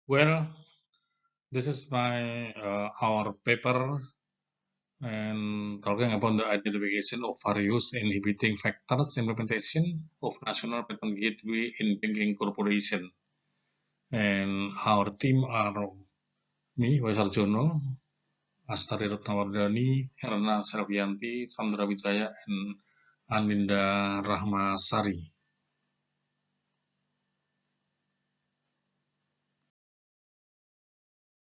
Well, this is my our paper and talking about the identification of various inhibiting factors implementation of national patent gateway in banking corporation. And our team are me, Sardjono, Astari Ratnawardhani, Herna Selvianti, Sandra Wijaya, and Aninda Rahmasari.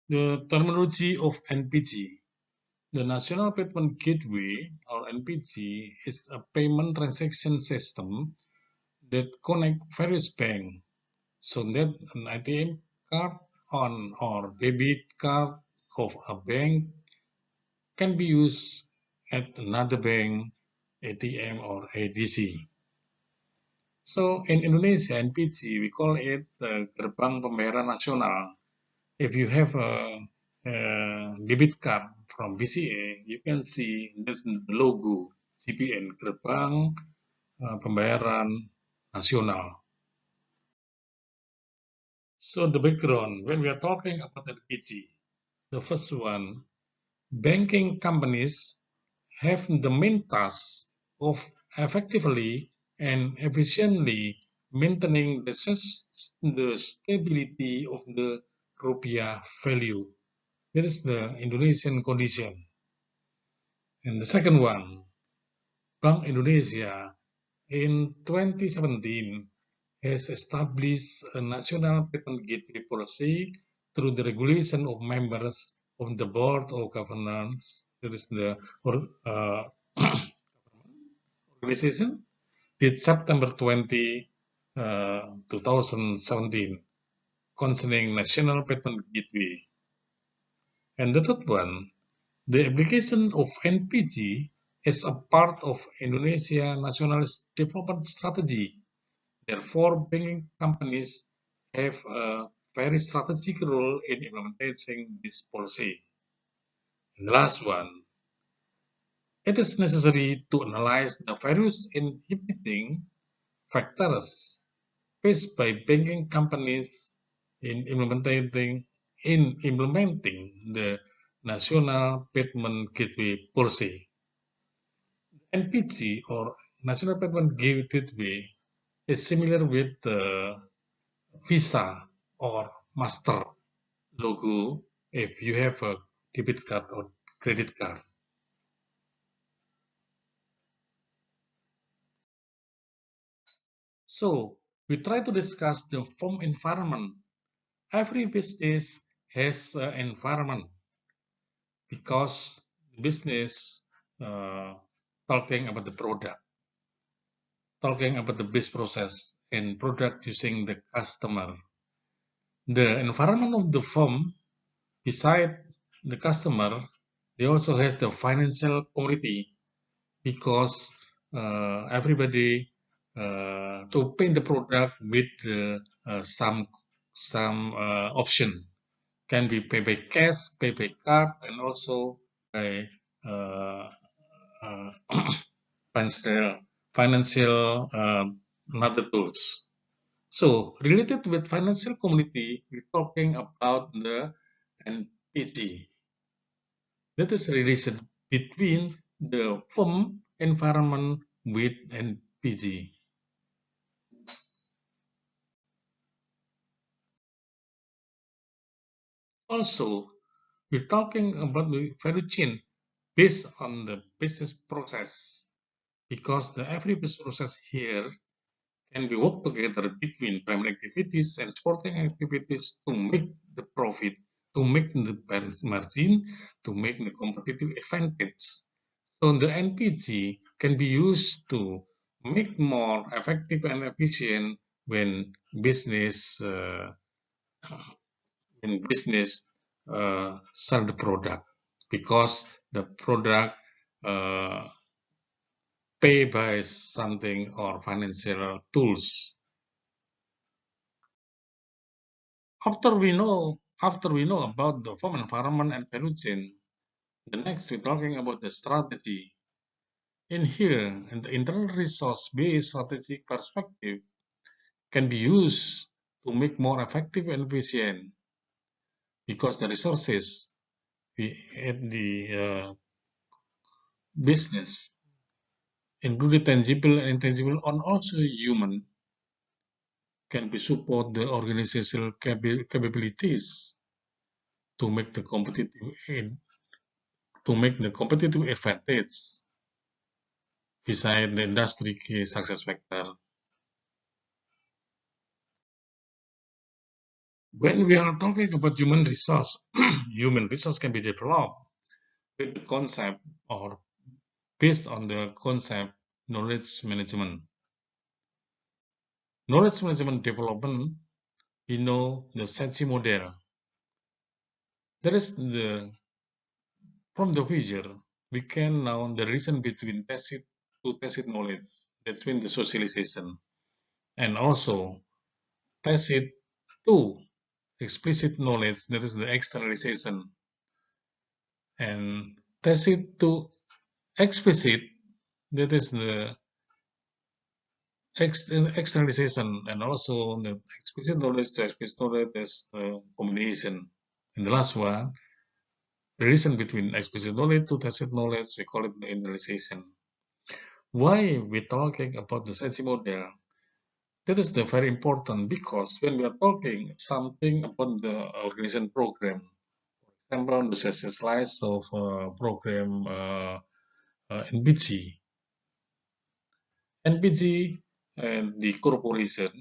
The terminology of NPG. The National Payment Gateway, or NPG, is a payment transaction system that connects various banks so that an ATM card on or debit card of a bank can be used at another bank, ATM or ADC. So in Indonesia, NPG, we call it the Gerbang Pembayaran Nasional. If you have a debit card from BCA, you can see this logo GPN Gerbang Pembayaran Nasional. So the background, when we are talking about LPG, the first one, banking companies have the main task of effectively and efficiently maintaining the stability of the rupiah value. That is the Indonesian condition. And the second one, Bank Indonesia in 2017 has established a national patent gateway policy through the regulation of members of the board of governance. That is the uh, organization. It's September 20, 2017 concerning national patent gateway. And the third one, the application of NPG is a part of Indonesia national development strategy. Therefore, banking companies have a very strategic role in implementing this policy. And the last one, it is necessary to analyze the various inhibiting factors faced by banking companies in implementing the National Payment Gateway Policy. NPG or National Payment Gateway is similar with the Visa or Master logo if you have a debit card or credit card. So we try to discuss the firm environment. Every business has an environment because business uh, talking about the product, talking about the business process and product using the customer. The environment of the firm, beside the customer, they also has the financial community because everybody to paint the product with some option can be pay by cash, pay by card, and also by uh, uh, financial financial another tools. So related with financial community, we're talking about the NPG. That is relation between the firm environment with NPG. Also, we're talking about the value chain based on the business process because the every business process here can be worked together between primary activities and supporting activities to make the profit, to make the margin, to make the competitive advantage. So the NPG can be used to make more effective and efficient when business uh, sell the product because the product uh, pay by something or financial tools. After we know about the farm environment and value chain, the next we're talking about the strategy. In here, in the internal resource-based strategic perspective can be used to make more effective and efficient. because the resources at the business, including tangible and intangible, and also human, can be support the organizational capabilities to make the competitive advantage beside the industry key success factor. When we are talking about human resource, human resource can be developed with the concept or based on the concept knowledge management. Knowledge management development, we know the Sensi model. There is from the figure, we can know the reason between tacit knowledge, that's mean the socialization, and also tacit to explicit knowledge, that is the externalization, and tacit to explicit, that is the externalization, and also the explicit knowledge to explicit knowledge is the combination. And the last one, relation between explicit knowledge to tacit knowledge, we call it the internalization. Why we talking about the Sensi model? That is the very important because when we are talking something about the organization program, for example, the slice of program NPG, NPG and the corporation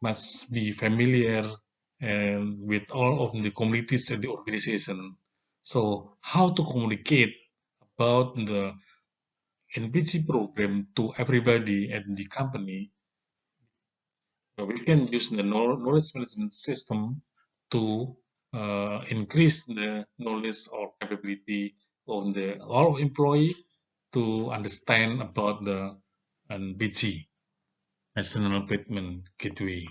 must be familiar and with all of the communities and the organization. So how to communicate about the NPG program to everybody at the company? We can use the knowledge management system to increase the knowledge or capability of the all employee to understand about the NPG, National Payment Gateway.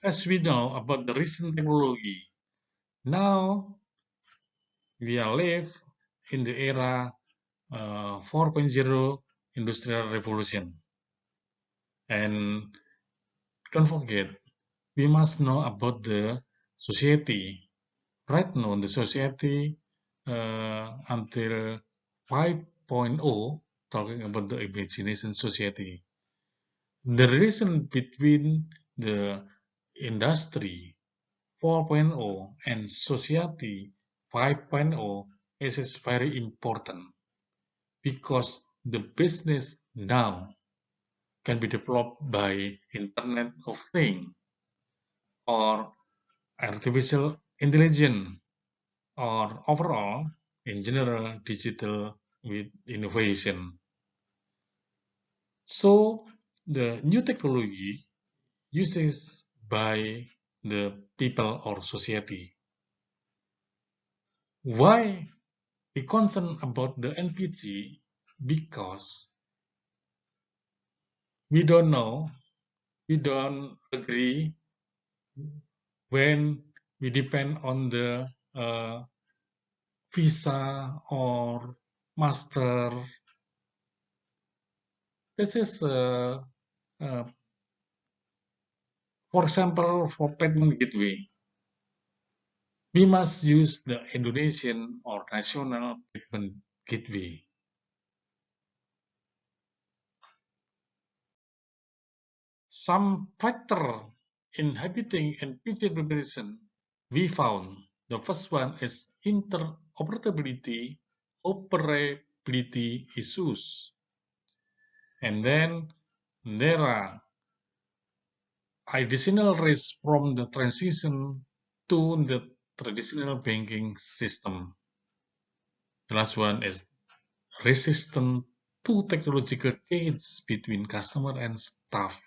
As we know about the recent technology, now we are live in the era 4.0 industrial revolution. And don't forget, we must know about the society. Right now, the society until 5.0, talking about the imagination society. The relation between the industry 4.0 and society 5.0 is very important because the business now can be developed by Internet of Things or artificial intelligence or overall in general digital with innovation. So the new technology uses by the people or society. Why we concerned about the NPG? Because we don't know, we don't agree when we depend on the visa or master. This is, for example, for payment gateway, we must use the Indonesian or national payment gateway. Some factor inhibiting NPG implementation we found. The first one is interoperability, operability issues. And then there are additional risks from the transition to the traditional banking system. The last one is resistant to technological change between customer and staff.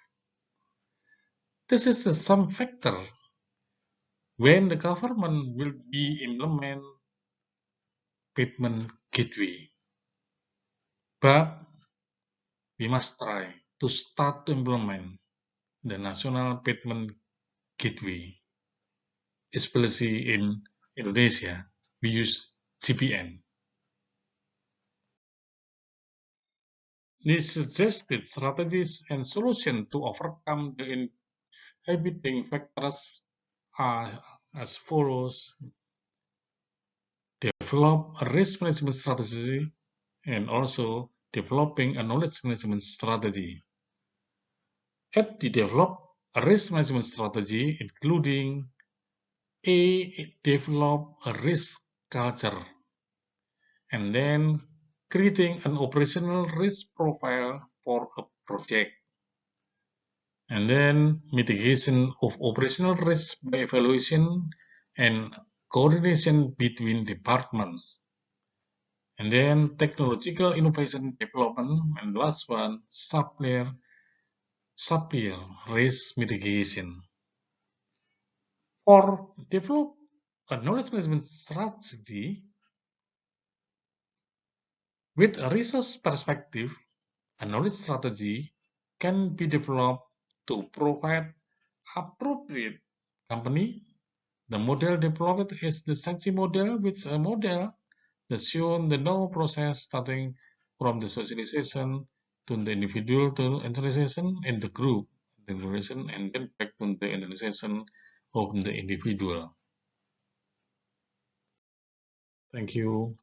This is some factor when the government will be implement payment gateway. But we must try to start to implement the national payment gateway, especially in Indonesia. We use CPN. These suggested strategies and solutions to overcome the inhibiting factors are as follows: develop a risk management strategy and also developing a knowledge management strategy. At the develop a risk management strategy, including A, develop a risk culture, and then creating an operational risk profile for a project, and then mitigation of operational risk by evaluation and coordination between departments, and then technological innovation development, and last one, supplier risk mitigation. For develop a knowledge management strategy with a resource perspective, a knowledge strategy can be developed to provide appropriate company. The model developed is the SACI model, which is a model that shows the knowledge process starting from the socialization to the individual to internalization in the group, the internalization, and then back to the internalization of the individual. Thank you.